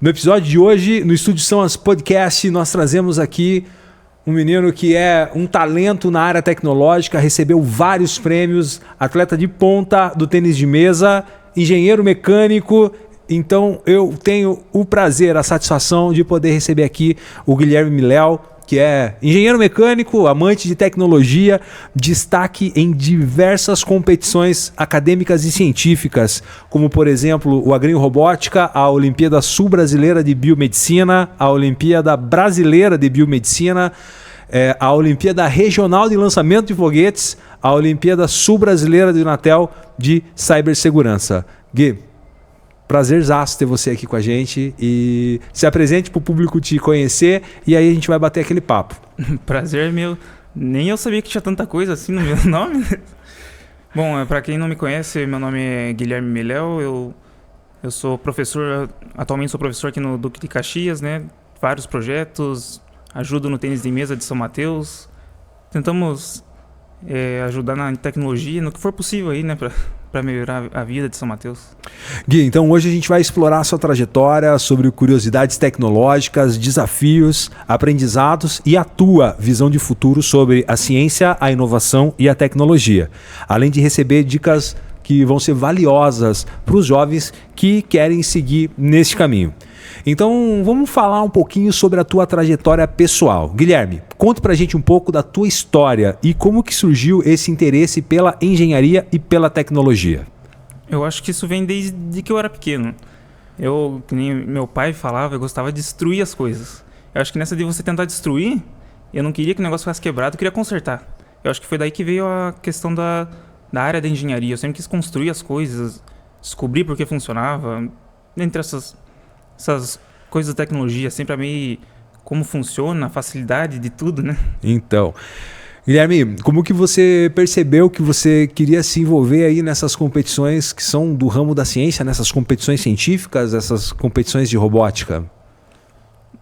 No episódio de hoje, no Estúdio Samas Podcast, nós trazemos aqui um menino que é um talento na área tecnológica, recebeu vários prêmios, atleta de ponta do tênis de mesa, engenheiro mecânico. Então eu tenho o prazer, a satisfação de poder receber aqui o Guilherme Miléo, que é engenheiro mecânico, amante de tecnologia, destaque em diversas competições acadêmicas e científicas, como, por exemplo, o Agrinho Robótica, a Olimpíada Sul-Brasileira de Biomedicina, a Olimpíada Brasileira de Biomedicina, a Olimpíada Regional de Lançamento de Foguetes, a Olimpíada Sul-Brasileira de Unatel de Cibersegurança. Gui, prazerzaço ter você aqui com a gente e se apresente para o público te conhecer e aí a gente vai bater aquele papo. Prazer meu. Nem eu sabia que tinha tanta coisa assim no meu nome. Bom, para quem não me conhece, meu nome é Guilherme Miléo. Eu sou professor, atualmente sou professor aqui no Duque de Caxias, né? Vários projetos, ajudo no tênis de mesa de São Mateus. Tentamos ajudar na tecnologia, no que for possível aí, né? Para melhorar a vida de São Mateus. Gui, então hoje a gente vai explorar a sua trajetória sobre curiosidades tecnológicas, desafios, aprendizados e a tua visão de futuro sobre a ciência, a inovação e a tecnologia. Além de receber dicas que vão ser valiosas para os jovens que querem seguir neste caminho. Então vamos falar um pouquinho sobre a tua trajetória pessoal. Guilherme, conta pra gente um pouco da tua história e como que surgiu esse interesse pela engenharia e pela tecnologia. Eu acho que isso vem desde que eu era pequeno. Que nem meu pai falava, eu gostava de destruir as coisas. Eu acho que nessa de você tentar destruir, eu não queria que o negócio ficasse quebrado, eu queria consertar. Eu acho que foi daí que veio a questão da área da engenharia. Eu sempre quis construir as coisas, descobrir por que funcionava. Entre essas coisas da tecnologia, sempre amei como funciona, a facilidade de tudo, né? Então, Guilherme, como que você percebeu que você queria se envolver aí nessas competições que são do ramo da ciência, nessas competições científicas, essas competições de robótica?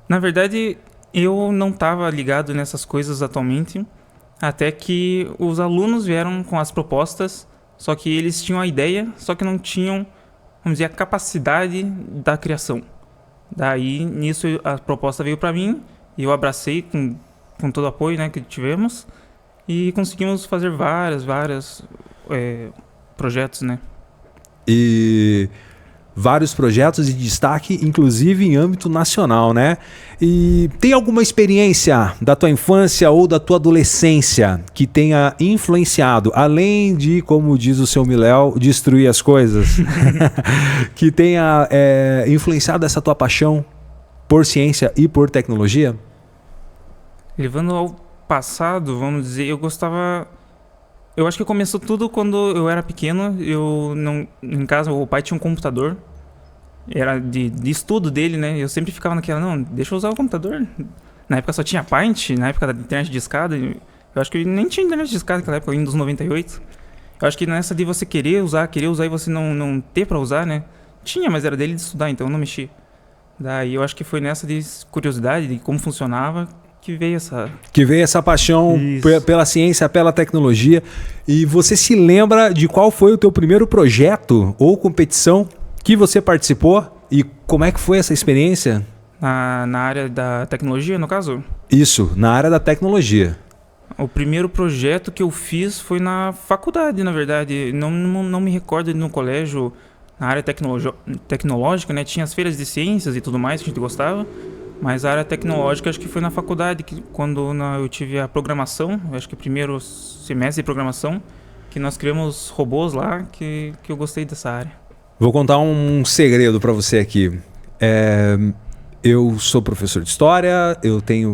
Na verdade, eu não estava ligado nessas coisas atualmente, até que os alunos vieram com as propostas, só que eles tinham a ideia, só que não tinham, vamos dizer, a capacidade da criação. Daí, nisso, a proposta veio para mim e eu abracei com todo o apoio, né, que tivemos e conseguimos fazer vários projetos, né? E vários projetos de destaque, inclusive em âmbito nacional, né? E tem alguma experiência da tua infância ou da tua adolescência que tenha influenciado, além de, como diz o seu Miléo, destruir as coisas, que tenha influenciado essa tua paixão por ciência e por tecnologia? Levando ao passado, vamos dizer, eu acho que começou tudo quando eu era pequeno. Em casa, o pai tinha um computador. Era de estudo dele, né? Eu sempre ficava naquela, não, deixa eu usar o computador. Na época só tinha Paint, na época da internet de escada. Eu acho que nem tinha internet de escada naquela época, Windows 98. Eu acho que nessa de você querer usar e você não ter pra usar, né? Tinha, mas era dele de estudar, então eu não mexi. Daí eu acho que foi nessa de curiosidade de como funcionava que veio essa paixão pela ciência, pela tecnologia. E você se lembra de qual foi o teu primeiro projeto ou competição que você participou e como é que foi essa experiência? Na área da tecnologia, no caso? Isso, na área da tecnologia. O primeiro projeto que eu fiz foi na faculdade, na verdade. Não me recordo no colégio, na área tecnológica, né? Tinha as feiras de ciências e tudo mais que a gente gostava. Mas a área tecnológica acho que foi na faculdade, quando eu tive a programação, acho que primeiro semestre de programação, que nós criamos robôs lá, que eu gostei dessa área. Vou contar um segredo para você aqui. Eu sou professor de história,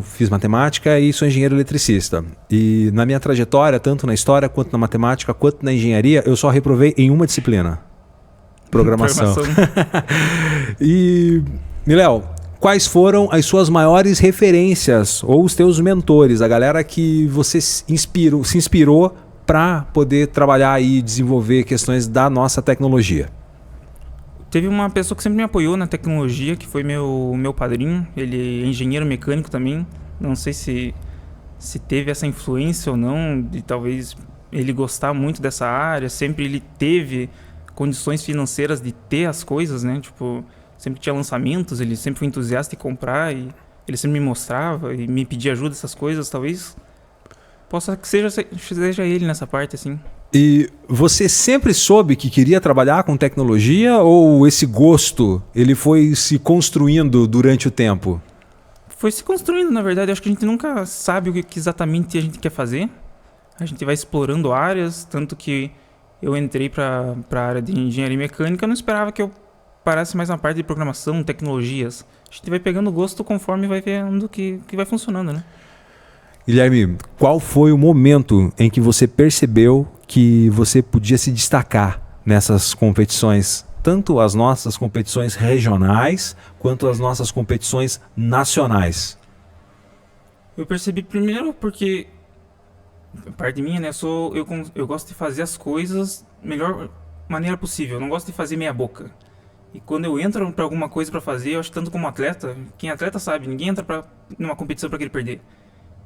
fiz matemática e sou engenheiro eletricista. E na minha trajetória, tanto na história, quanto na matemática, quanto na engenharia, eu só reprovei em uma disciplina. Programação. E, Miléo, quais foram as suas maiores referências ou os teus mentores, a galera que você se inspirou para poder trabalhar e desenvolver questões da nossa tecnologia? Teve uma pessoa que sempre me apoiou na tecnologia, que foi meu padrinho. Ele é engenheiro mecânico também. Não sei se teve essa influência ou não, de talvez ele gostar muito dessa área. Sempre ele teve condições financeiras de ter as coisas, né? Tipo, Sempre que tinha lançamentos, ele sempre foi entusiasta em comprar e ele sempre me mostrava e me pedia ajuda, essas coisas. Talvez possa que seja ele nessa parte, assim. E você sempre soube que queria trabalhar com tecnologia ou esse gosto ele foi se construindo durante o tempo? Foi se construindo, na verdade. Eu acho que a gente nunca sabe o que exatamente a gente quer fazer. A gente vai explorando áreas, tanto que eu entrei para a área de engenharia mecânica. Eu não esperava que eu parasse mais na parte de programação, tecnologias. A gente vai pegando gosto conforme vai vendo que vai funcionando, né? Guilherme, qual foi o momento em que você percebeu que você podia se destacar nessas competições? Tanto as nossas competições regionais, quanto as nossas competições nacionais. Eu percebi primeiro porque, a parte minha, né, eu gosto de fazer as coisas da melhor maneira possível. Eu não gosto de fazer meia boca. E quando eu entro para alguma coisa para fazer, eu acho que tanto como atleta, quem é atleta sabe, ninguém entra numa competição para querer perder.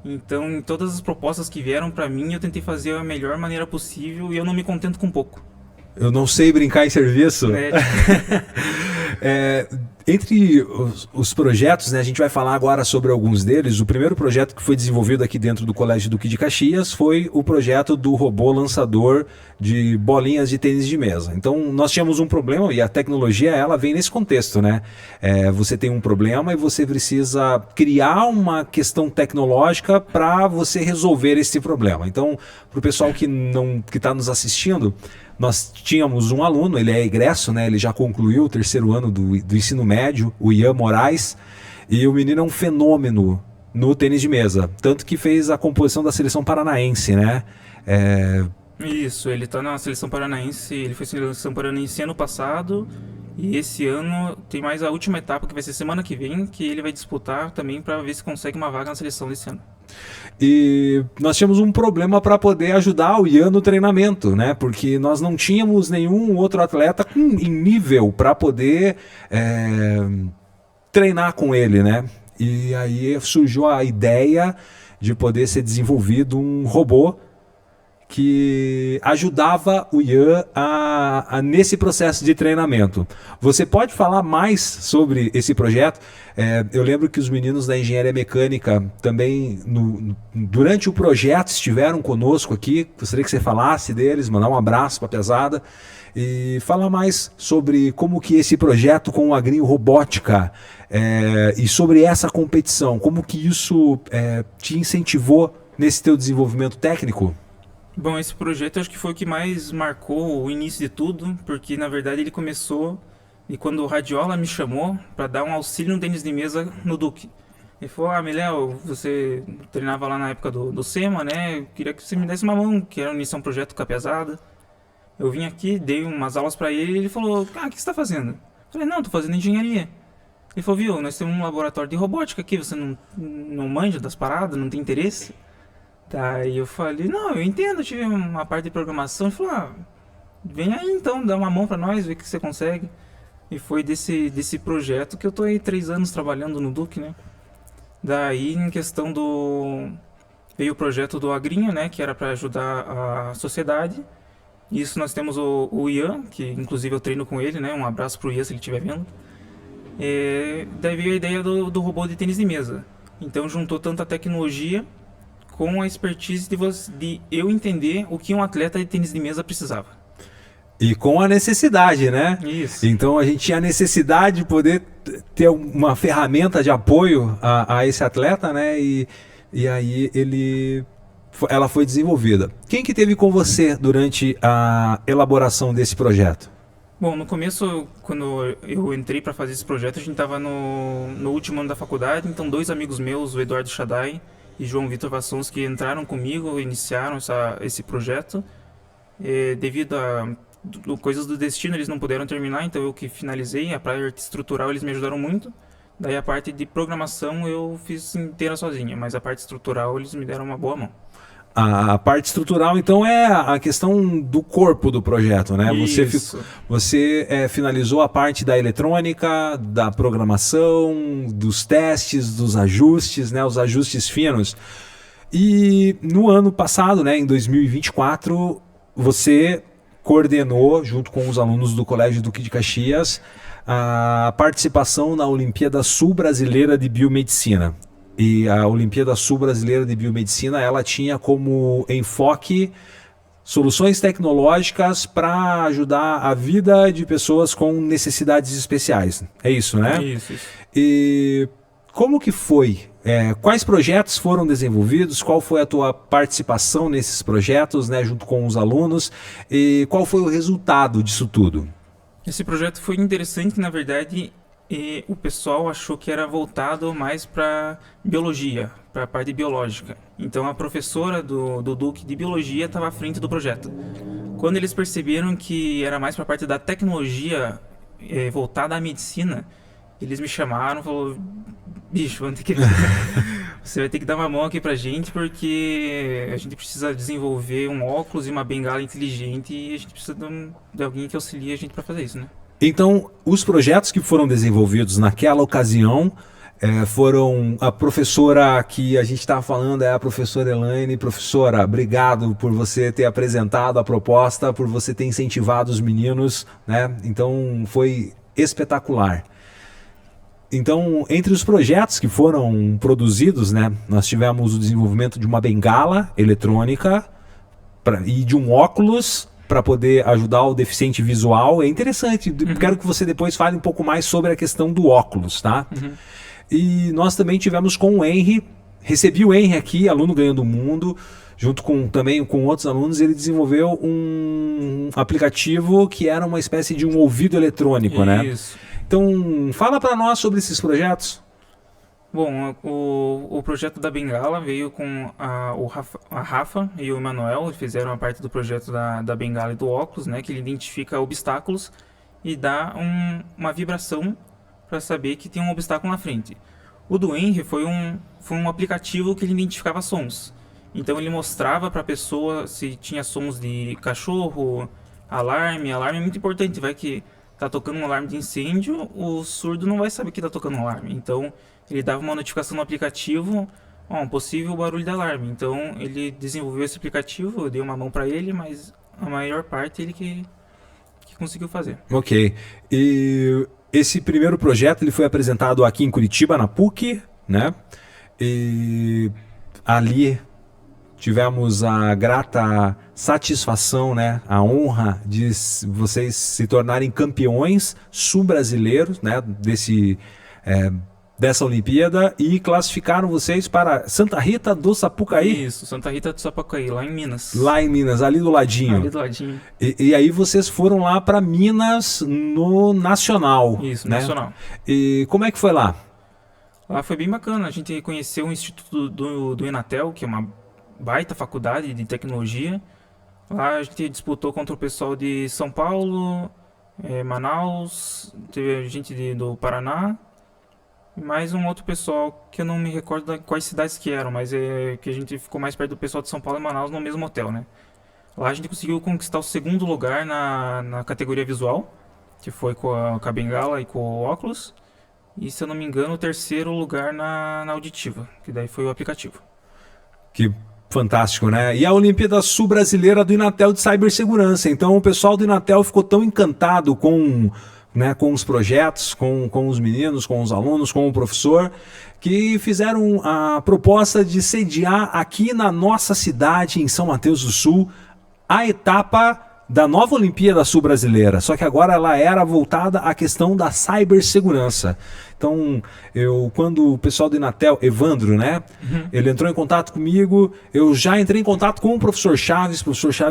Então, em todas as propostas que vieram para mim, eu tentei fazer a melhor maneira possível e eu não me contento com pouco. Eu não sei brincar em serviço. Entre os projetos, né, a gente vai falar agora sobre alguns deles. O primeiro projeto que foi desenvolvido aqui dentro do Colégio Duque de Caxias foi o projeto do robô lançador de bolinhas de tênis de mesa. Então, nós tínhamos um problema e a tecnologia ela vem nesse contexto, né? Você tem um problema e você precisa criar uma questão tecnológica para você resolver esse problema. Então, para o pessoal que está nos assistindo, nós tínhamos um aluno, ele é egresso, né? Ele já concluiu o terceiro ano do ensino médio, o Ian Moraes, e o menino é um fenômeno no tênis de mesa, tanto que fez a composição da seleção paranaense, né? Isso, ele tá na seleção paranaense, ele foi seleção paranaense ano passado, e esse ano tem mais a última etapa, que vai ser semana que vem, que ele vai disputar também para ver se consegue uma vaga na seleção desse ano. E nós tínhamos um problema para poder ajudar o Ian no treinamento, né? Porque nós não tínhamos nenhum outro atleta em nível para poder treinar com ele, né? E aí surgiu a ideia de poder ser desenvolvido um robô que ajudava o Ian nesse processo de treinamento. Você pode falar mais sobre esse projeto? Eu lembro que os meninos da engenharia mecânica também, durante o projeto, estiveram conosco aqui. Gostaria que você falasse deles, mandar um abraço para a pesada e falar mais sobre como que esse projeto com o Agrinho Robótica e sobre essa competição, como que isso te incentivou nesse teu desenvolvimento técnico? Bom, esse projeto eu acho que foi o que mais marcou o início de tudo, porque na verdade ele começou e quando o Radiola me chamou para dar um auxílio no tênis de mesa no Duque. Ele falou, Miléo, você treinava lá na época do SEMA, né? Eu queria que você me desse uma mão, que era iniciar um projeto com a pesada. Eu vim aqui, dei umas aulas para ele e ele falou, o que você está fazendo? Eu falei, não, tô fazendo engenharia. Ele falou, viu, nós temos um laboratório de robótica aqui, você não manja das paradas, não tem interesse? Daí eu falei, não, eu entendo, eu tive uma parte de programação. Ele falou, vem aí então, dá uma mão pra nós, ver o que você consegue. E foi desse projeto que eu tô aí 3 anos trabalhando no Duque, né? Daí, em questão veio o projeto do Agrinho, né, que era para ajudar a sociedade. Isso nós temos o Ian, que inclusive eu treino com ele, né? Um abraço pro Ian se ele estiver vendo. Daí veio a ideia do robô de tênis de mesa. Então juntou tanto a tecnologia com a expertise de eu entender o que um atleta de tênis de mesa precisava. E com a necessidade, né? Isso. Então a gente tinha a necessidade de poder ter uma ferramenta de apoio a esse atleta, né? E aí ela foi desenvolvida. Quem que esteve com você durante a elaboração desse projeto? Bom, no começo, quando eu entrei para fazer esse projeto, a gente estava no último ano da faculdade, então 2 amigos meus, o Eduardo Chadai e João Vitor Vassons, que entraram comigo, iniciaram esse projeto. Devido a coisas do destino, eles não puderam terminar, então eu que finalizei. A parte estrutural eles me ajudaram muito. Daí a parte de programação eu fiz inteira sozinha, mas a parte estrutural eles me deram uma boa mão. A parte estrutural, então, é a questão do corpo do projeto, né? Isso. Você finalizou a parte da eletrônica, da programação, dos testes, dos ajustes, né? Os ajustes finos. E no ano passado, né, em 2024, você coordenou, junto com os alunos do Colégio Duque de Caxias, a participação na Olimpíada Sul-Brasileira de Biomedicina. E a Olimpíada Sul-Brasileira de Biomedicina, ela tinha como enfoque soluções tecnológicas para ajudar a vida de pessoas com necessidades especiais. É isso, né? Isso. E como que foi? Quais projetos foram desenvolvidos? Qual foi a tua participação nesses projetos, né, junto com os alunos? E qual foi o resultado disso tudo? Esse projeto foi interessante, na verdade, e o pessoal achou que era voltado mais para biologia, para a parte biológica. Então a professora do Duque de biologia estava à frente do projeto. Quando eles perceberam que era mais para a parte da tecnologia voltada à medicina, eles me chamaram e falaram: bicho, você vai ter que dar uma mão aqui pra gente, porque a gente precisa desenvolver um óculos e uma bengala inteligente e a gente precisa de alguém que auxilie a gente para fazer isso, né? Então, os projetos que foram desenvolvidos naquela ocasião foram a professora que a gente estava falando, é a professora Elaine. Professora, obrigado por você ter apresentado a proposta, por você ter incentivado os meninos, né? Então, foi espetacular. Então, entre os projetos que foram produzidos, né, nós tivemos o desenvolvimento de uma bengala eletrônica e de um óculos para poder ajudar o deficiente visual. É interessante. Quero que você depois fale um pouco mais sobre a questão do óculos, tá? E nós também tivemos com o Henry. Recebi o Henry aqui, aluno Ganhando o Mundo, junto também com outros alunos. Ele desenvolveu um aplicativo que era uma espécie de um ouvido eletrônico, né? Então, fala para nós sobre esses projetos. Bom, o projeto da bengala veio com a Rafa e o Emanuel. Eles fizeram a parte do projeto da bengala e do óculos, né? Que ele identifica obstáculos e dá uma vibração para saber que tem um obstáculo na frente. O do Henry foi um aplicativo que ele identificava sons. Então ele mostrava para a pessoa se tinha sons de cachorro, alarme. Alarme é muito importante, vai que tá tocando um alarme de incêndio, o surdo não vai saber que tá tocando um alarme. Então, ele dava uma notificação no aplicativo, um possível barulho de alarme. Então, ele desenvolveu esse aplicativo, eu dei uma mão para ele, mas a maior parte ele que conseguiu fazer. Ok. E esse primeiro projeto ele foi apresentado aqui em Curitiba, na PUC, né? E ali tivemos a grata satisfação, né, a honra de vocês se tornarem campeões sul-brasileiros, né, dessa Olimpíada, e classificaram vocês para Santa Rita do Sapucaí. Isso, Santa Rita do Sapucaí, lá em Minas. Lá em Minas, ali do ladinho. Ali do ladinho. E aí vocês foram lá para Minas no Nacional. Isso, né? Nacional. E como é que foi lá? Lá foi bem bacana, a gente conheceu o Instituto do Inatel, que é uma baita faculdade de tecnologia. Lá a gente disputou contra o pessoal de São Paulo, Manaus, teve gente do Paraná, e mais um outro pessoal que eu não me recordo quais cidades que eram, mas que a gente ficou mais perto do pessoal de São Paulo e Manaus no mesmo hotel, né? Lá a gente conseguiu conquistar o segundo lugar na categoria visual, que foi com a bengala e com o óculos, e se eu não me engano o terceiro lugar na auditiva, que daí foi o aplicativo. Que fantástico, né? E a Olimpíada Sul-Brasileira do Inatel de Cibersegurança. Então o pessoal do Inatel ficou tão encantado com os projetos, com os meninos, com os alunos, com o professor, que fizeram a proposta de sediar aqui na nossa cidade, em São Mateus do Sul, a etapa da nova Olimpíada Sul-Brasileira, só que agora ela era voltada à questão da cibersegurança. Então, quando o pessoal do Inatel, Evandro, né, ele entrou em contato comigo, eu já entrei em contato com o professor Chaves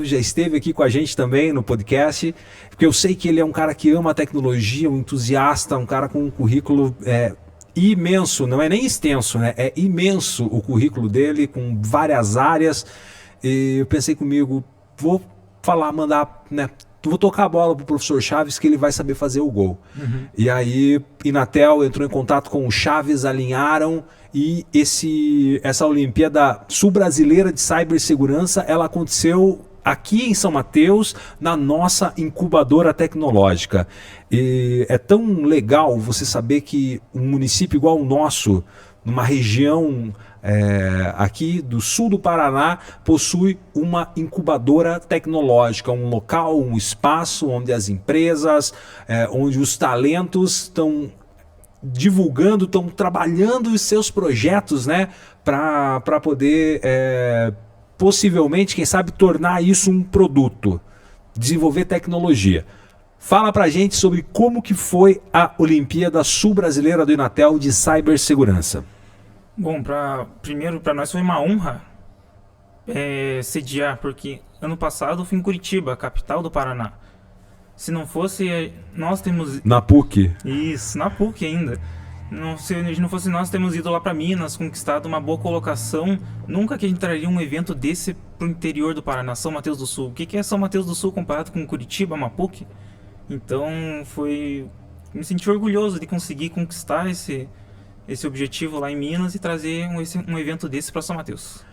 já esteve aqui com a gente também no podcast, porque eu sei que ele é um cara que ama a tecnologia, um entusiasta, um cara com um currículo imenso, não é nem extenso, né, é imenso o currículo dele, com várias áreas, e eu pensei comigo, vou tocar a bola pro professor Chaves que ele vai saber fazer o gol. E aí, Inatel entrou em contato com o Chaves, alinharam, e essa Olimpíada Sul-Brasileira de Cibersegurança, ela aconteceu aqui em São Mateus, na nossa incubadora tecnológica. E é tão legal você saber que um município igual o nosso, numa região aqui do sul do Paraná, possui uma incubadora tecnológica, um local, um espaço onde as empresas, onde os talentos estão divulgando, estão trabalhando os seus projetos, né, para poder possivelmente, quem sabe, tornar isso um produto, desenvolver tecnologia. Fala pra gente sobre como que foi a Olimpíada Sul-Brasileira do Inatel de Cibersegurança. Bom, primeiro, para nós foi uma honra sediar, porque ano passado eu fui em Curitiba, capital do Paraná. Se não fosse, nós temos... Na PUC? Isso, na PUC ainda. Se não fosse nós, temos ido lá para Minas, conquistado uma boa colocação. Nunca que a gente traria um evento desse pro interior do Paraná, São Mateus do Sul. O que é São Mateus do Sul comparado com Curitiba, uma PUC? Então, me senti orgulhoso de conseguir conquistar esse objetivo lá em Minas e trazer um evento desse para São Mateus.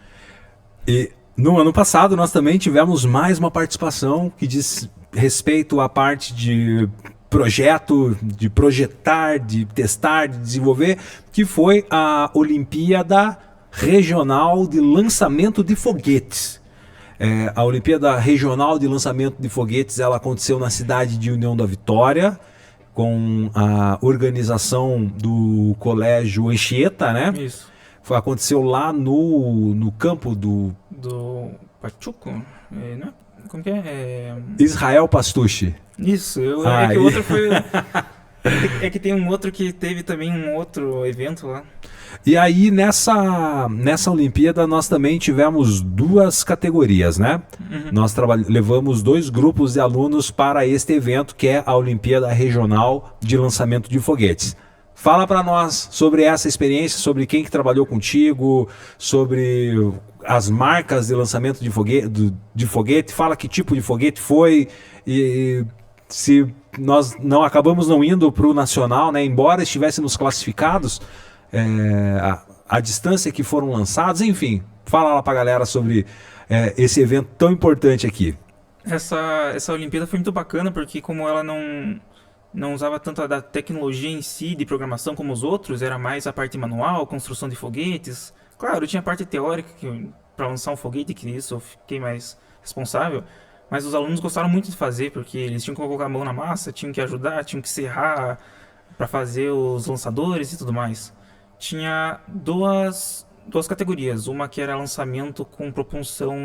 E no ano passado nós também tivemos mais uma participação que diz respeito à parte de projeto, de projetar, de testar, de desenvolver, que foi a Olimpíada Regional de Lançamento de Foguetes. A Olimpíada Regional de Lançamento de Foguetes, ela aconteceu na cidade de União da Vitória, com a organização do Colégio Anchieta, né? Isso. Aconteceu lá no campo do Pachuco, não é? Como que é? Israel Pastucci. Isso, é que o outro foi... É que tem um outro que teve também um outro evento lá. E aí, nessa Olimpíada, nós também tivemos duas categorias, né? Uhum. Nós levamos 2 grupos de alunos para este evento, que é a Olimpíada Regional de Lançamento de Foguetes. Fala para nós sobre essa experiência, sobre quem que trabalhou contigo, sobre as marcas de lançamento de foguete. Fala que tipo de foguete foi e se nós não acabamos não indo para o nacional, né? Embora estivéssemos classificados, a distância que foram lançados, enfim, fala lá para a galera sobre esse evento tão importante aqui. Essa Olimpíada foi muito bacana porque como ela não usava tanto da tecnologia em si, de programação como os outros, era mais a parte manual, construção de foguetes. Claro, tinha a parte teórica para lançar um foguete, que isso eu fiquei mais responsável, mas os alunos gostaram muito de fazer, porque eles tinham que colocar a mão na massa, tinham que ajudar, tinham que serrar para fazer os lançadores e tudo mais. Tinha duas categorias, uma que era lançamento com propulsão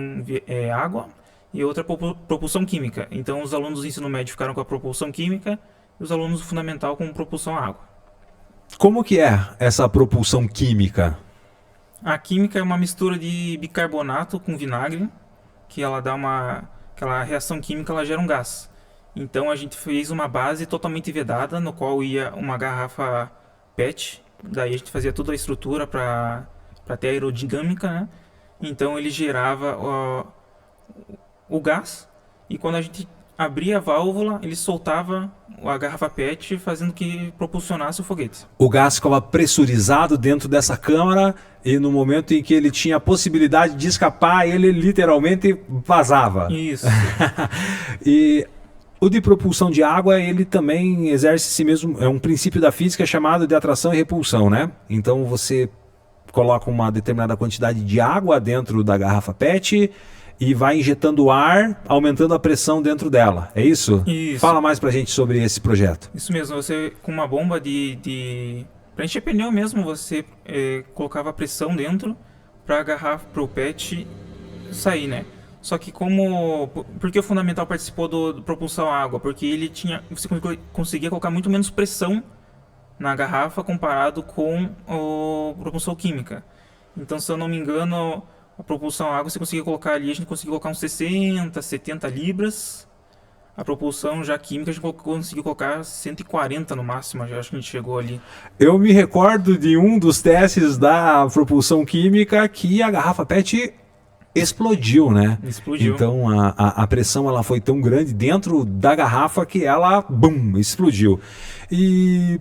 água e outra propulsão química. Então os alunos do ensino médio ficaram com a propulsão química e os alunos do fundamental com propulsão água. Como que é essa propulsão química? A química é uma mistura de bicarbonato com vinagre, que ela dá aquela reação química, ela gera um gás. Então a gente fez uma base totalmente vedada, no qual ia uma garrafa PET, daí a gente fazia toda a estrutura para ter aerodinâmica, né? Então ele gerava o gás, e quando a gente abria a válvula, ele soltava a garrafa PET, fazendo que propulsionasse o foguete. O gás ficava pressurizado dentro dessa câmara e no momento em que ele tinha a possibilidade de escapar, ele literalmente vazava. Isso. E o de propulsão de água, ele também exerce si mesmo, é um princípio da física chamado de atração e repulsão, né? Então você coloca uma determinada quantidade de água dentro da garrafa PET e vai injetando ar, aumentando a pressão dentro dela. É isso? Isso. Fala mais pra gente sobre esse projeto. Isso mesmo. Você, com uma bomba para encher pneu mesmo, você colocava pressão dentro para a garrafa, para o PET sair, né? Só que porque o fundamental participou do propulsão à água? Porque você conseguia colocar muito menos pressão na garrafa comparado com a propulsão química. Então, se eu não me engano, a propulsão à água você conseguia colocar ali, a gente conseguia colocar uns 60, 70 libras. A propulsão já química a gente conseguiu colocar 140 no máximo, já acho que a gente chegou ali. Eu me recordo de um dos testes da propulsão química que a garrafa PET explodiu, né? Explodiu. Então a pressão ela foi tão grande dentro da garrafa que ela, bum, explodiu. E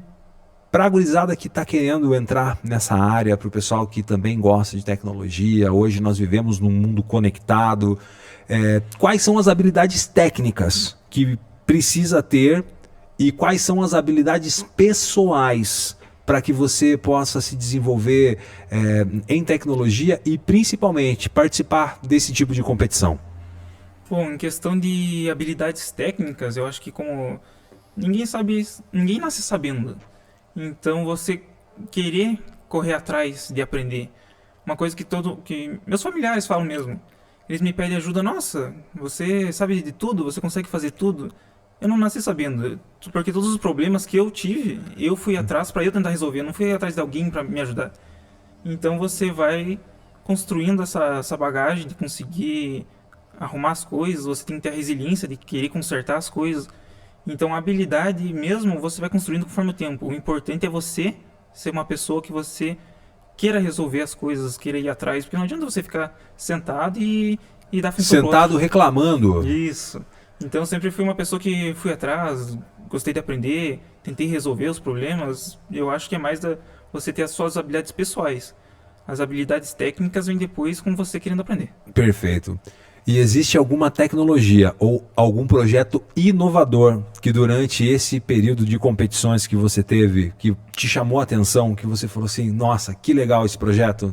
Para a gurizada que está querendo entrar nessa área, para o pessoal que também gosta de tecnologia, hoje nós vivemos num mundo conectado, quais são as habilidades técnicas que precisa ter e quais são as habilidades pessoais para que você possa se desenvolver em tecnologia e principalmente participar desse tipo de competição? Bom, em questão de habilidades técnicas, eu acho que como ninguém nasce sabendo. Então você querer correr atrás de aprender. Uma coisa que meus familiares falam mesmo. Eles me pedem ajuda, nossa, você sabe de tudo, você consegue fazer tudo. Eu não nasci sabendo, porque todos os problemas que eu tive, eu fui atrás para eu tentar resolver, eu não fui atrás de alguém para me ajudar. Então você vai construindo essa bagagem de conseguir arrumar as coisas, você tem que ter a resiliência de querer consertar as coisas. Então a habilidade mesmo você vai construindo conforme o tempo. O importante é você ser uma pessoa que você queira resolver as coisas, queira ir atrás, porque não adianta você ficar sentado e dar função pro outro. Sentado reclamando. Isso. Então eu sempre fui uma pessoa que fui atrás, gostei de aprender, tentei resolver os problemas. Eu acho que é mais você ter as suas habilidades pessoais. As habilidades técnicas vêm depois com você querendo aprender. Perfeito. E existe alguma tecnologia ou algum projeto inovador que durante esse período de competições que você teve, que te chamou a atenção, que você falou assim, nossa, que legal esse projeto?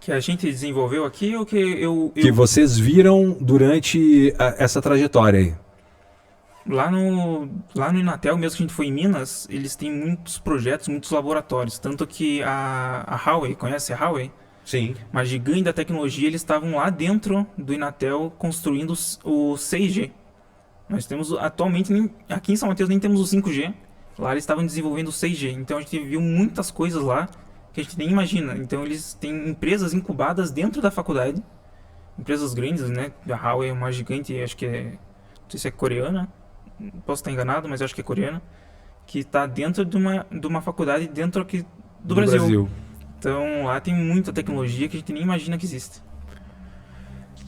Que a gente desenvolveu aqui ou que Que vocês viram durante essa trajetória aí? Lá no Inatel, mesmo que a gente foi em Minas, eles têm muitos projetos, muitos laboratórios. Tanto que a Huawei, conhece a Huawei? Sim. Uma gigante da tecnologia, eles estavam lá dentro do Inatel construindo o 6G. Nós temos atualmente, aqui em São Mateus nem temos o 5G. Lá eles estavam desenvolvendo o 6G. Então a gente viu muitas coisas lá que a gente nem imagina. Então eles têm empresas incubadas dentro da faculdade. Empresas grandes, né? A Huawei é uma gigante, acho que não sei se é coreana. Posso estar enganado, mas acho que é coreana. Que está dentro de uma faculdade dentro aqui do Brasil. Então lá tem muita tecnologia que a gente nem imagina que existe.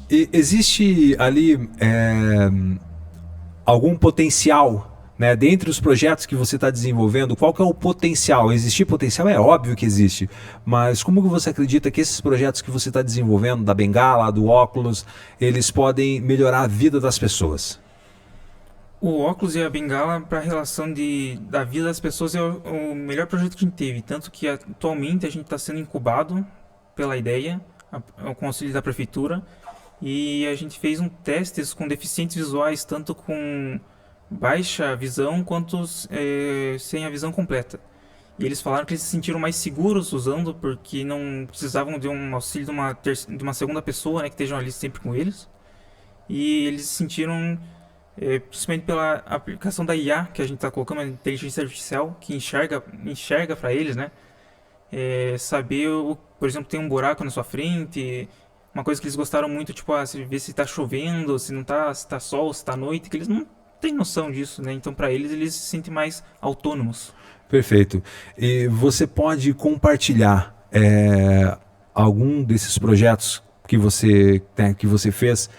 E existe ali algum potencial, né, dentre os projetos que você está desenvolvendo? Qual que é o potencial? Existir potencial é óbvio que existe, mas como que você acredita que esses projetos que você está desenvolvendo, da bengala, do óculos, eles podem melhorar a vida das pessoas? O óculos e a bengala para a relação da vida das pessoas é o melhor projeto que a gente teve. Tanto que atualmente a gente está sendo incubado pela ideia, com o auxílio da prefeitura. E a gente fez testes com deficientes visuais, tanto com baixa visão quanto sem a visão completa. E eles falaram que eles se sentiram mais seguros usando, porque não precisavam de um auxílio de uma segunda pessoa, né, que esteja ali sempre com eles. E eles se sentiram... principalmente pela aplicação da IA que a gente está colocando, a inteligência artificial que enxerga para eles, né? Saber, por exemplo, tem um buraco na sua frente, uma coisa que eles gostaram muito, tipo, ver se está chovendo, se não tá, se está sol, se está noite, que eles não têm noção disso, né? Então, para eles se sentem mais autônomos. Perfeito. E você pode compartilhar algum desses projetos que você fez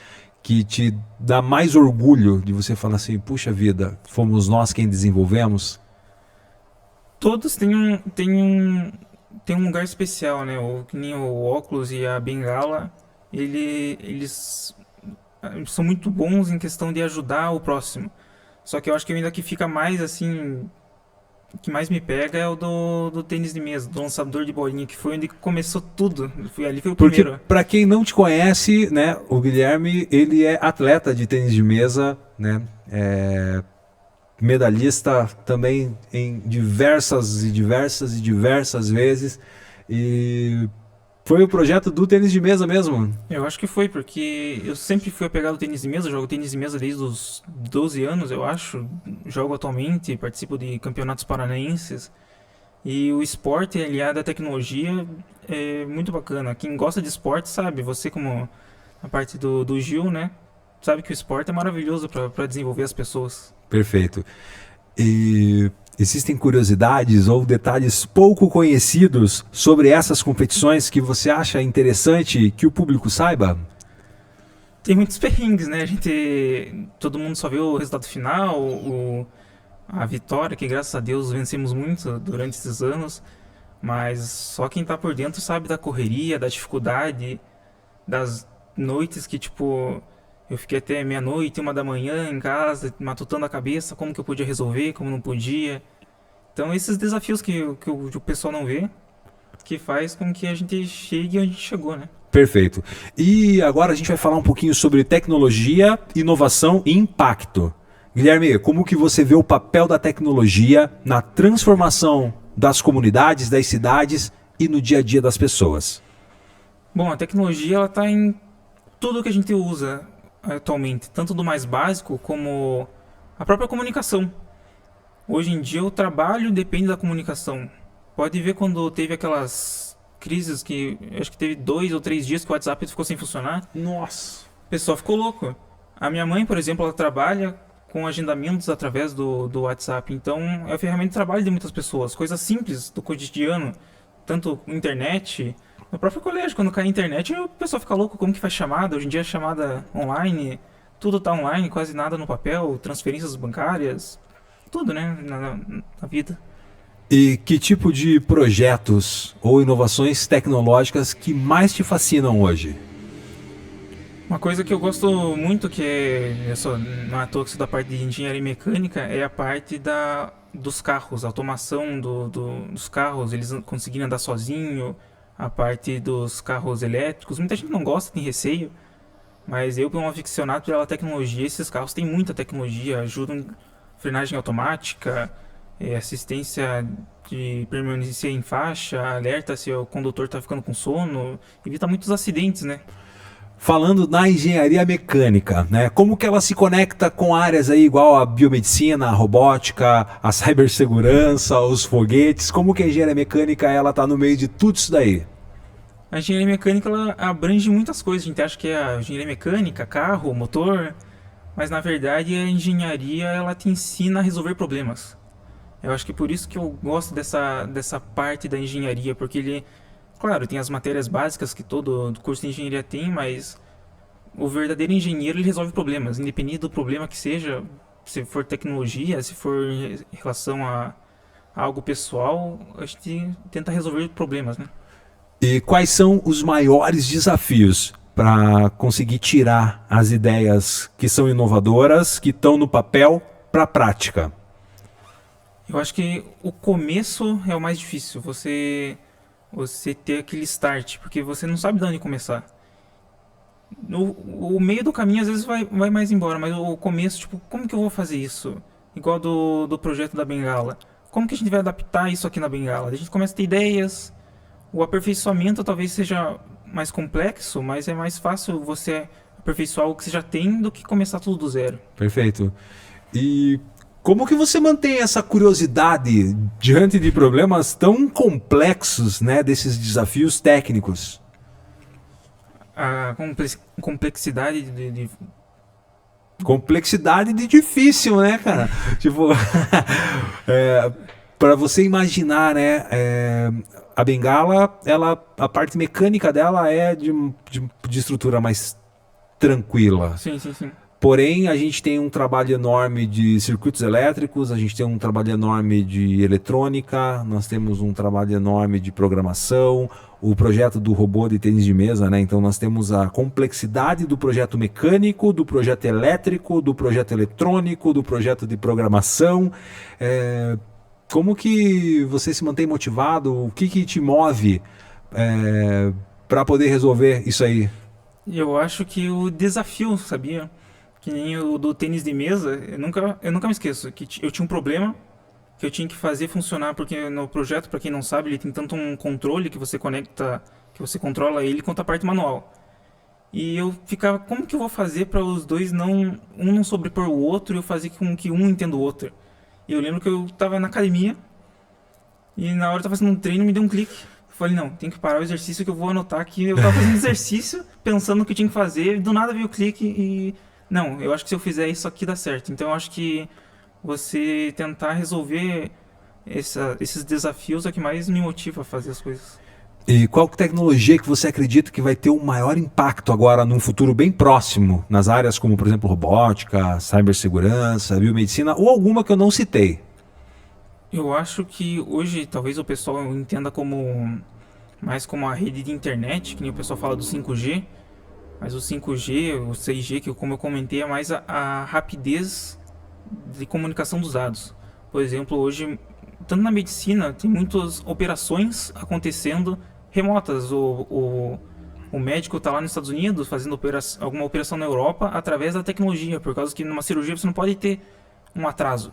que te dá mais orgulho de você falar assim, puxa vida, fomos nós quem desenvolvemos? Todos têm um lugar especial, né? Que nem o óculos e a bengala, eles são muito bons em questão de ajudar o próximo. Só que eu acho que ainda que fica mais assim, o que mais me pega é o do tênis de mesa, do lançador de bolinha, que foi onde começou tudo. Ali foi o primeiro. Porque, para quem não te conhece, né, o Guilherme, ele é atleta de tênis de mesa, né, medalhista também em diversas vezes. E foi o projeto do tênis de mesa mesmo? Eu acho que foi, porque eu sempre fui apegado ao tênis de mesa, jogo tênis de mesa desde os 12 anos, eu acho. Jogo atualmente, participo de campeonatos paranaenses. E o esporte aliado à tecnologia é muito bacana. Quem gosta de esporte sabe, você como a parte do Gil, né? Sabe que o esporte é maravilhoso para desenvolver as pessoas. Perfeito. E existem curiosidades ou detalhes pouco conhecidos sobre essas competições que você acha interessante que o público saiba? Tem muitos perrengues, né? Todo mundo só vê o resultado final, a vitória, que graças a Deus vencemos muito durante esses anos, mas só quem tá por dentro sabe da correria, da dificuldade, das noites que, tipo, eu fiquei até meia-noite, 1 da manhã em casa, matutando a cabeça, como que eu podia resolver, como não podia. Então, esses desafios que o pessoal não vê, que faz com que a gente chegue onde a gente chegou, né? Perfeito. E agora a gente vai falar um pouquinho sobre tecnologia, inovação e impacto. Guilherme, como que você vê o papel da tecnologia na transformação das comunidades, das cidades e no dia a dia das pessoas? Bom, a tecnologia ela está em tudo que a gente usa atualmente, tanto do mais básico como a própria comunicação. Hoje em dia o trabalho depende da comunicação. Pode ver quando teve aquelas crises que acho que teve 2 ou 3 dias que o WhatsApp ficou sem funcionar, Nossa. o pessoal ficou louco. A minha mãe, por exemplo, ela trabalha com agendamentos através do WhatsApp, então é a ferramenta de trabalho de muitas pessoas, coisas simples do cotidiano, tanto internet. No próprio colégio, quando cai a internet, o pessoal fica louco, como que faz chamada? Hoje em dia é chamada online, tudo tá online, quase nada no papel, transferências bancárias, tudo, né, na vida. E que tipo de projetos ou inovações tecnológicas que mais te fascinam hoje? Uma coisa que eu gosto muito, que eu sou, não é à toa que sou da parte de engenharia mecânica, é a parte dos carros, a automação dos carros, eles conseguirem andar sozinho, a parte dos carros elétricos. Muita gente não gosta, tem receio, mas eu, como um aficionado pela tecnologia, esses carros têm muita tecnologia, ajudam frenagem automática, assistência de permanência em faixa, alerta se o condutor está ficando com sono, evita muitos acidentes, né? Falando na engenharia mecânica, né? Como que ela se conecta com áreas aí igual a biomedicina, a robótica, a cibersegurança, os foguetes? Como que a engenharia mecânica ela tá no meio de tudo isso daí? A engenharia mecânica ela abrange muitas coisas. A gente acha que é a engenharia mecânica, carro, motor, mas na verdade a engenharia ela te ensina a resolver problemas. Eu acho que por isso que eu gosto dessa parte da engenharia, porque ele, claro, tem as matérias básicas que todo curso de engenharia tem, mas o verdadeiro engenheiro ele resolve problemas, independente do problema que seja, se for tecnologia, se for em relação a algo pessoal, a gente tenta resolver problemas, né? E quais são os maiores desafios para conseguir tirar as ideias que são inovadoras, que estão no papel, para a prática? Eu acho que o começo é o mais difícil, você ter aquele start, porque você não sabe de onde começar. O meio do caminho às vezes vai mais embora, mas o começo, tipo, como que eu vou fazer isso? Igual do projeto da bengala. Como que a gente vai adaptar isso aqui na bengala? A gente começa a ter ideias, o aperfeiçoamento talvez seja mais complexo, mas é mais fácil você aperfeiçoar o que você já tem do que começar tudo do zero. Perfeito. E como que você mantém essa curiosidade diante de problemas tão complexos, né, desses desafios técnicos? A complexidade Complexidade de difícil, né, cara? Tipo, para você imaginar, né, a bengala, a parte mecânica dela é de estrutura mais tranquila. Sim, sim, sim. Porém, a gente tem um trabalho enorme de circuitos elétricos, a gente tem um trabalho enorme de eletrônica, nós temos um trabalho enorme de programação, o projeto do robô de tênis de mesa, né? Então nós temos a complexidade do projeto mecânico, do projeto elétrico, do projeto eletrônico, do projeto de programação. Como que você se mantém motivado? O que te move para poder resolver isso aí? Eu acho que o desafio, sabia? Que nem o do tênis de mesa, eu nunca me esqueço que eu tinha um problema que eu tinha que fazer funcionar, porque no projeto, para quem não sabe, ele tem tanto um controle que você conecta, que você controla ele, quanto a parte manual. E eu ficava, como que eu vou fazer para os dois um não sobrepor o outro e eu fazer com que um entenda o outro? E eu lembro que eu tava na academia e na hora eu tava fazendo um treino me deu um clique. Eu falei, não, tem que parar o exercício que eu vou anotar aqui. Eu tava fazendo exercício, pensando no que eu tinha que fazer, do nada veio o clique e... Não, eu acho que se eu fizer isso aqui dá certo. Então eu acho que você tentar resolver esses desafios é o que mais me motiva a fazer as coisas. E qual tecnologia que você acredita que vai ter um maior impacto agora num futuro bem próximo, nas áreas como, por exemplo, robótica, cibersegurança, biomedicina, ou alguma que eu não citei? Eu acho que hoje talvez o pessoal entenda como mais como a rede de internet, que nem o pessoal fala do 5G, mas o 5G, o 6G, que como eu comentei, é mais a rapidez de comunicação dos dados. Por exemplo, hoje, tanto na medicina, tem muitas operações acontecendo remotas. O médico está lá nos Estados Unidos fazendo alguma operação na Europa através da tecnologia, por causa que numa cirurgia você não pode ter um atraso.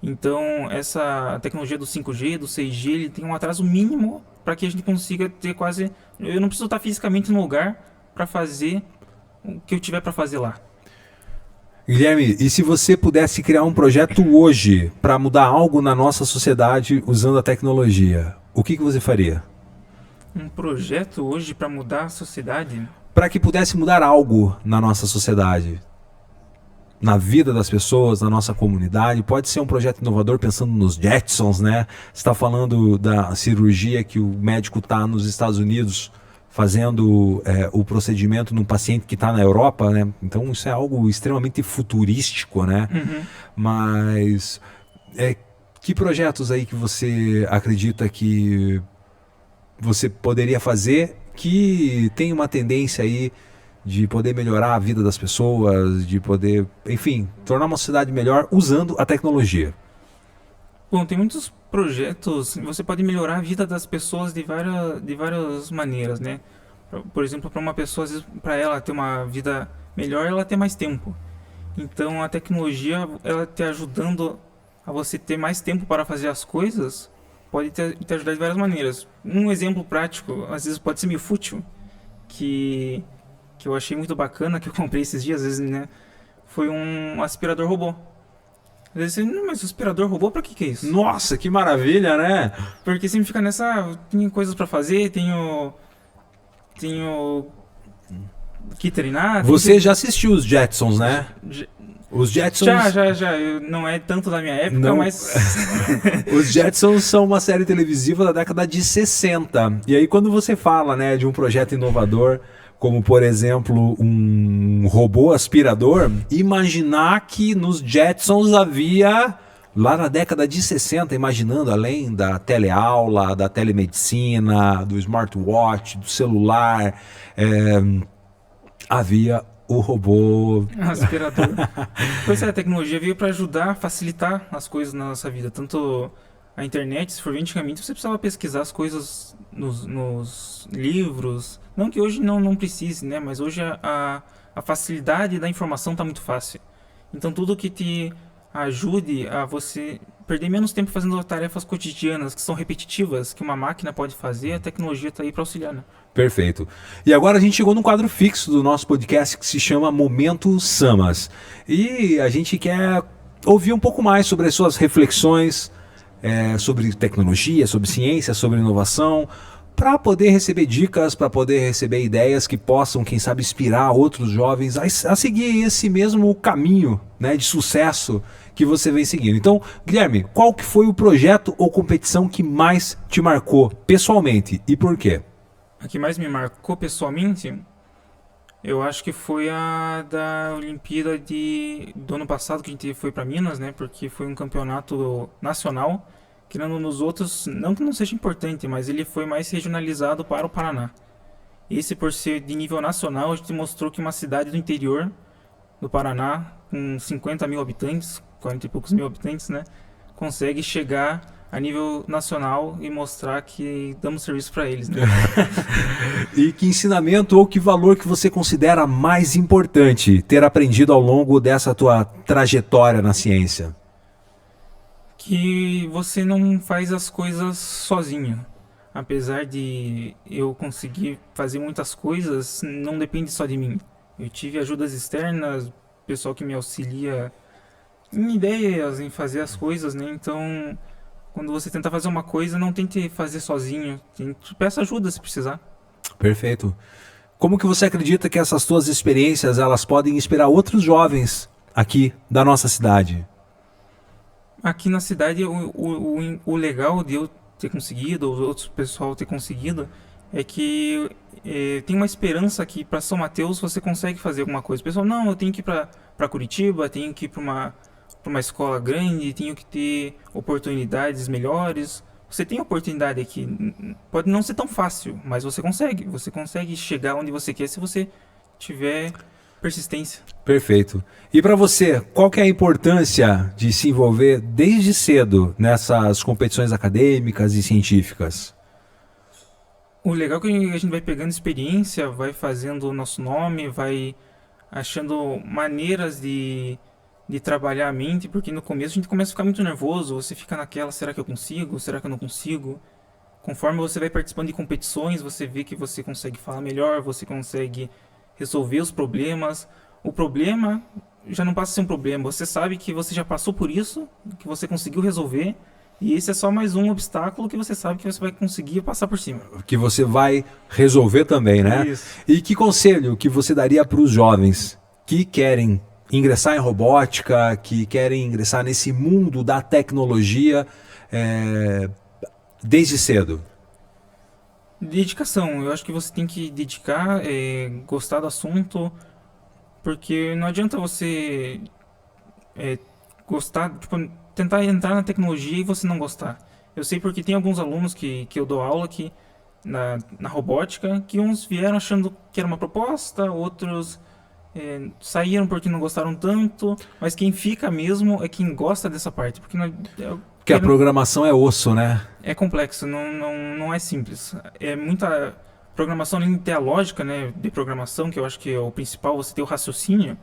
Então, essa tecnologia do 5G, do 6G, ele tem um atraso mínimo para que a gente consiga ter quase... Eu não preciso estar fisicamente no lugar para fazer o que eu tiver para fazer lá. Guilherme, e se você pudesse criar um projeto hoje para mudar algo na nossa sociedade usando a tecnologia, o que você faria? Um projeto hoje para mudar a sociedade? Para que pudesse mudar algo na nossa sociedade, na vida das pessoas, na nossa comunidade. Pode ser um projeto inovador pensando nos Jetsons, né? Você está falando da cirurgia que o médico está nos Estados Unidos fazendo o procedimento num paciente que está na Europa, né? Então isso é algo extremamente futurístico, né? Uhum. Mas que projetos aí que você acredita que você poderia fazer que tem uma tendência aí de poder melhorar a vida das pessoas, de poder, enfim, tornar uma sociedade melhor usando a tecnologia? Bom, tem muitos projetos, você pode melhorar a vida das pessoas de várias maneiras, né? Por exemplo, para uma pessoa, às vezes, para ela ter uma vida melhor, ela ter mais tempo. Então, a tecnologia, ela te ajudando a você ter mais tempo para fazer as coisas, pode te ajudar de várias maneiras. Um exemplo prático, às vezes pode ser meio fútil, que eu achei muito bacana, que eu comprei esses dias, às vezes, né? Foi um aspirador robô. Às vezes você, mas aspirador robô, pra que é isso? Nossa, que maravilha, né? Porque sempre fica nessa, tenho coisas pra fazer, tenho que treinar. Você já assistiu os Jetsons, né? Os Jetsons... Já. Não é tanto da minha época, não. Mas... Os Jetsons são uma série televisiva da década de 60. E aí quando você fala, né, de um projeto inovador, como por exemplo um robô aspirador, imaginar que nos Jetsons havia, lá na década de 60, imaginando além da teleaula, da telemedicina, do smartwatch, do celular, havia o robô aspirador. Pois é, a tecnologia veio para ajudar, facilitar as coisas na nossa vida. Tanto a internet, se for ver antigamente, você precisava pesquisar as coisas nos livros. Não que hoje não precise, né? Mas hoje a facilidade da informação está muito fácil. Então tudo que te ajude a você perder menos tempo fazendo tarefas cotidianas que são repetitivas, que uma máquina pode fazer, a tecnologia está aí para auxiliar, né? Perfeito. E agora a gente chegou num quadro fixo do nosso podcast que se chama Momento Samas. E a gente quer ouvir um pouco mais sobre as suas reflexões sobre tecnologia, sobre ciência, sobre inovação, para poder receber dicas, para poder receber ideias que possam, quem sabe, inspirar outros jovens a seguir esse mesmo caminho, né, de sucesso que você vem seguindo. Então, Guilherme, qual que foi o projeto ou competição que mais te marcou pessoalmente e por quê? A que mais me marcou pessoalmente, eu acho que foi a da Olimpíada do ano passado, que a gente foi para Minas, né? Porque foi um campeonato nacional, que nos outros, não que não seja importante, mas ele foi mais regionalizado para o Paraná. Esse, por ser de nível nacional, a gente mostrou que uma cidade do interior do Paraná, com 50 mil habitantes, 40 e poucos mil habitantes, né? Consegue chegar a nível nacional e mostrar que damos serviço para eles, né? E que ensinamento ou que valor que você considera mais importante ter aprendido ao longo dessa tua trajetória na ciência? Que você não faz as coisas sozinho. Apesar de eu conseguir fazer muitas coisas, não depende só de mim. Eu tive ajudas externas, pessoal que me auxilia em ideias, em fazer as coisas, né? Então, quando você tenta fazer uma coisa, não tente fazer sozinho. Peça ajuda se precisar. Perfeito. Como que você acredita que essas tuas experiências elas podem inspirar outros jovens aqui da nossa cidade? Aqui na cidade, o legal de eu ter conseguido, ou outros pessoal ter conseguido, é que tem uma esperança que para São Mateus você consegue fazer alguma coisa. O pessoal, não, eu tenho que ir para Curitiba, tenho que ir para uma escola grande, tenho que ter oportunidades melhores. Você tem oportunidade aqui. Pode não ser tão fácil, mas você consegue. Você consegue chegar onde você quer se você tiver persistência. Perfeito. E para você, qual que é a importância de se envolver desde cedo nessas competições acadêmicas e científicas? O legal é que a gente vai pegando experiência, vai fazendo o nosso nome, vai achando maneiras de trabalhar a mente, porque no começo a gente começa a ficar muito nervoso, você fica naquela, será que eu consigo? Será que eu não consigo? Conforme você vai participando de competições, você vê que você consegue falar melhor, você consegue resolver os problemas. O problema já não passa a ser um problema, você sabe que você já passou por isso, que você conseguiu resolver, e esse é só mais um obstáculo que você sabe que você vai conseguir passar por cima. Que você vai resolver também, né? Isso. E que conselho que você daria para os jovens que querem ingressar em robótica, que querem ingressar nesse mundo da tecnologia desde cedo? Dedicação, eu acho que você tem que dedicar, gostar do assunto, porque não adianta você gostar, tipo, tentar entrar na tecnologia e você não gostar. Eu sei porque tem alguns alunos que eu dou aula aqui na robótica, que uns vieram achando que era uma proposta, outros saíram porque não gostaram tanto, mas quem fica mesmo é quem gosta dessa parte, porque Que a programação é osso, né? é complexo, não é simples. É muita programação, além de ter a lógica, né, de programação, que eu acho que é o principal, você ter o raciocínio.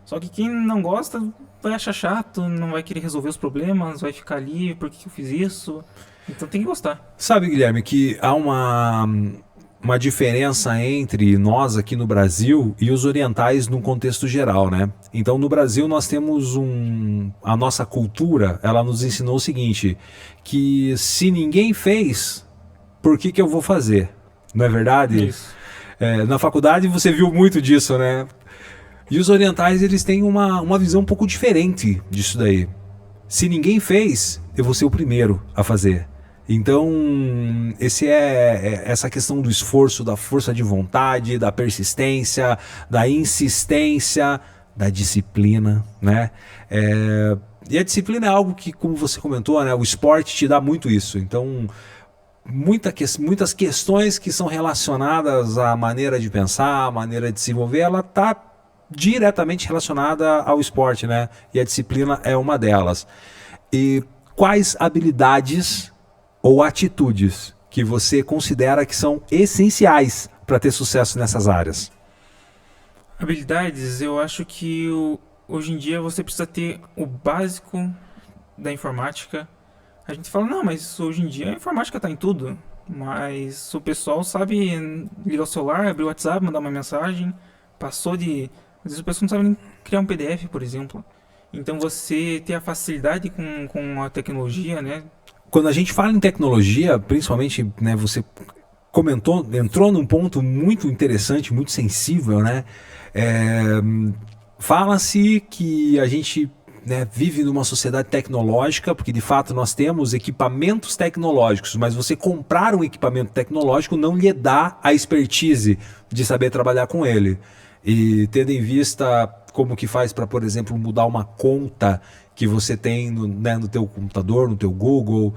Só que quem não gosta vai achar chato, não vai querer resolver os problemas, vai ficar ali, por que eu fiz isso? Então tem que gostar. Sabe, Guilherme, que há uma diferença entre nós aqui no Brasil e os orientais num contexto geral, né? Então, no Brasil nós temos a nossa cultura, ela nos ensinou o seguinte, que se ninguém fez, por que eu vou fazer? Não é verdade? Isso. Na faculdade você viu muito disso, né? E os orientais, eles têm uma visão um pouco diferente disso daí. Se ninguém fez, eu vou ser o primeiro a fazer. Então, essa questão do esforço, da força de vontade, da persistência, da insistência, da disciplina, né? E a disciplina é algo que, como você comentou, né, o esporte te dá muito isso. Então, muitas questões que são relacionadas à maneira de pensar, à maneira de se envolver, ela está diretamente relacionada ao esporte, né? E a disciplina é uma delas. E quais habilidades ou atitudes que você considera que são essenciais para ter sucesso nessas áreas? Habilidades, eu acho que hoje em dia você precisa ter o básico da informática. A gente fala, não, mas hoje em dia a informática está em tudo. Mas o pessoal sabe ligar o celular, abrir o WhatsApp, mandar uma mensagem. Às vezes o pessoal não sabe nem criar um PDF, por exemplo. Então você ter a facilidade com a tecnologia, né? Quando a gente fala em tecnologia, principalmente, né, você entrou num ponto muito interessante, muito sensível, né? Fala-se que a gente, né, vive numa sociedade tecnológica, porque de fato nós temos equipamentos tecnológicos, mas você comprar um equipamento tecnológico não lhe dá a expertise de saber trabalhar com ele. E tendo em vista como que faz para, por exemplo, mudar uma conta que você tem no teu computador, no teu Google,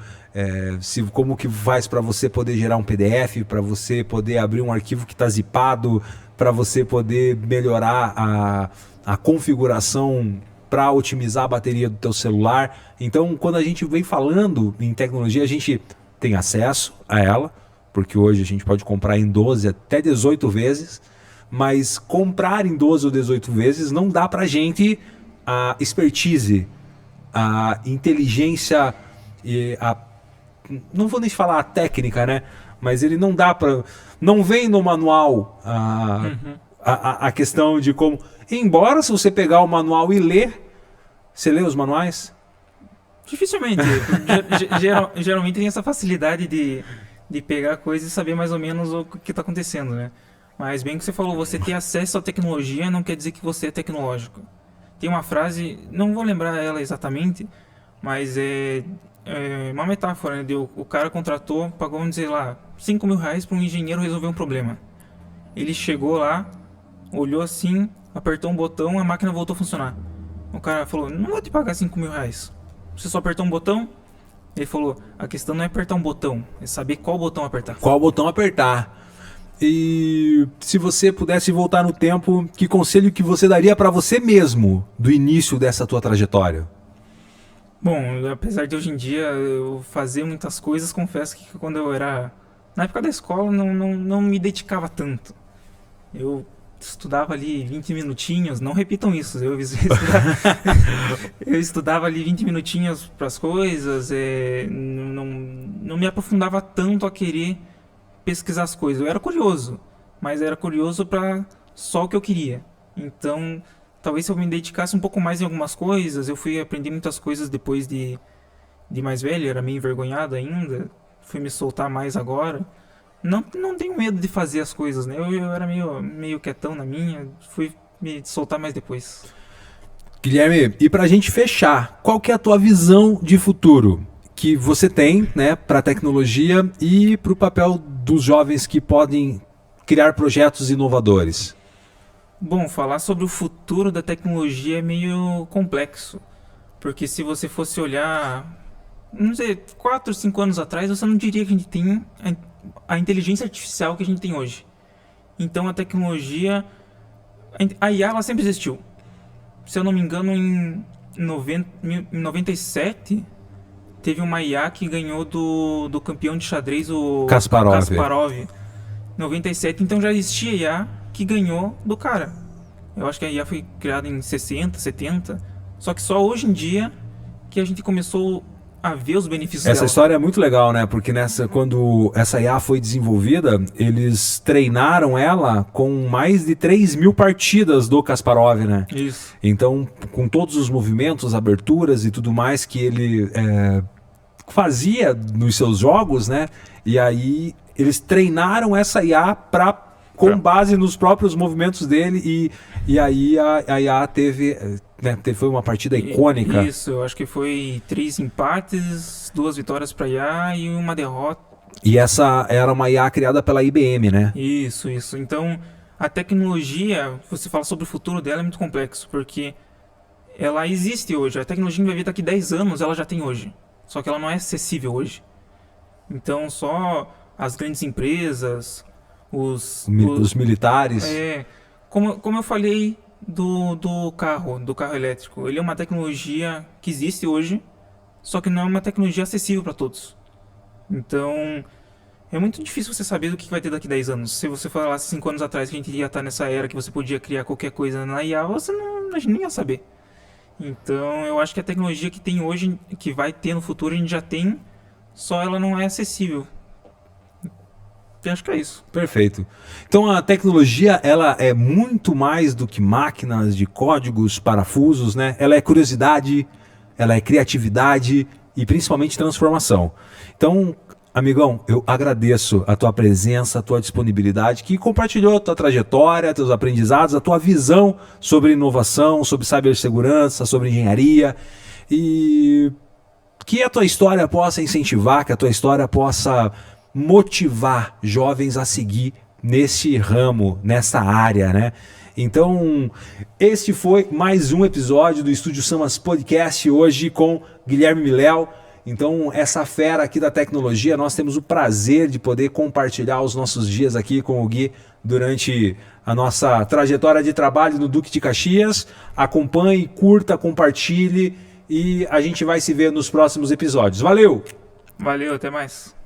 como que faz para você poder gerar um PDF, para você poder abrir um arquivo que está zipado, para você poder melhorar a configuração para otimizar a bateria do teu celular. Então, quando a gente vem falando em tecnologia, a gente tem acesso a ela, porque hoje a gente pode comprar em 12 até 18 vezes, mas comprar em 12 ou 18 vezes não dá pra gente a expertise, a inteligência e não vou nem falar a técnica, né? Mas ele não dá pra... Não vem no manual a questão de como... Embora se você pegar o manual e ler... Você lê os manuais? Dificilmente. Geralmente tem essa facilidade de pegar coisas e saber mais ou menos o que está acontecendo, né? Mas bem que você falou, você ter acesso à tecnologia não quer dizer que você é tecnológico. Tem uma frase, não vou lembrar ela exatamente, mas uma metáfora, né? O cara contratou, pagou, vamos dizer lá, 5 mil reais para um engenheiro resolver um problema. Ele chegou lá, olhou assim, apertou um botão, a máquina voltou a funcionar. O cara falou, não vou te pagar 5 mil reais. Você só apertou um botão? Ele falou, a questão não é apertar um botão, é saber qual botão apertar. Qual botão apertar. E se você pudesse voltar no tempo, que conselho que você daria para você mesmo do início dessa tua trajetória? Bom, apesar de hoje em dia eu fazer muitas coisas, confesso que quando eu era... Na época da escola não me dedicava tanto. Eu estudava ali 20 minutinhos, não repitam isso, eu estudava ali 20 minutinhos para as coisas, não me aprofundava tanto a querer pesquisar as coisas. Eu era curioso, mas era curioso para só o que eu queria. Então, talvez se eu me dedicasse um pouco mais em algumas coisas, eu fui aprender muitas coisas depois de mais velho, era meio envergonhado ainda, fui me soltar mais agora. Não tenho medo de fazer as coisas, né? Eu era meio quietão na minha, fui me soltar mais depois. Guilherme, e pra gente fechar, qual que é a tua visão de futuro que você tem, né, pra tecnologia e pro papel dos jovens que podem criar projetos inovadores? Bom, falar sobre o futuro da tecnologia é meio complexo, porque se você fosse olhar, não sei, 4, 5 anos atrás, você não diria que a gente tem a inteligência artificial que a gente tem hoje. Então a tecnologia, a IA, ela sempre existiu. Se eu não me engano, em 97 teve uma IA que ganhou do campeão de xadrez, o Kasparov. 97, então já existia IA que ganhou do cara. Eu acho que a IA foi criada em 60, 70, só que só hoje em dia que a gente começou a ver os benefícios dela. Essa história é muito legal, né? Porque quando essa IA foi desenvolvida, eles treinaram ela com mais de 3 mil partidas do Kasparov, né? Isso. Então, com todos os movimentos, aberturas e tudo mais que ele fazia nos seus jogos, né? E aí eles treinaram essa IA com base nos próprios movimentos dele e aí a IA teve... foi uma partida icônica. Isso, eu acho que foi 3 empates, 2 vitórias para IA e uma derrota. E essa era uma IA criada pela IBM, né? Isso. Então, a tecnologia, você fala sobre o futuro dela, é muito complexo, porque ela existe hoje. A tecnologia vai vir daqui 10 anos, ela já tem hoje. Só que ela não é acessível hoje. Então, só as grandes empresas, os militares... Como eu falei... Do carro elétrico. Ele é uma tecnologia que existe hoje, só que não é uma tecnologia acessível para todos. Então, é muito difícil você saber do que vai ter daqui 10 anos. Se você falasse 5 anos atrás que a gente ia estar nessa era que você podia criar qualquer coisa na IA, você nem ia saber. Então, eu acho que a tecnologia que tem hoje, que vai ter no futuro, a gente já tem, só ela não é acessível. Eu acho que é isso. Perfeito. Então a tecnologia, ela é muito mais do que máquinas de códigos, parafusos, né? Ela é curiosidade, ela é criatividade e principalmente transformação. Então, amigão, eu agradeço a tua presença, a tua disponibilidade, que compartilhou a tua trajetória, teus aprendizados, a tua visão sobre inovação, sobre cibersegurança, sobre engenharia e que a tua história possa incentivar, que a tua história possa motivar jovens a seguir nesse ramo, nessa área, né? Então, este foi mais um episódio do Estúdio Samas Podcast, hoje com Guilherme Miléo. Então, essa fera aqui da tecnologia, nós temos o prazer de poder compartilhar os nossos dias aqui com o Gui durante a nossa trajetória de trabalho no Duque de Caxias. Acompanhe, curta, compartilhe e a gente vai se ver nos próximos episódios. Valeu! Valeu, até mais!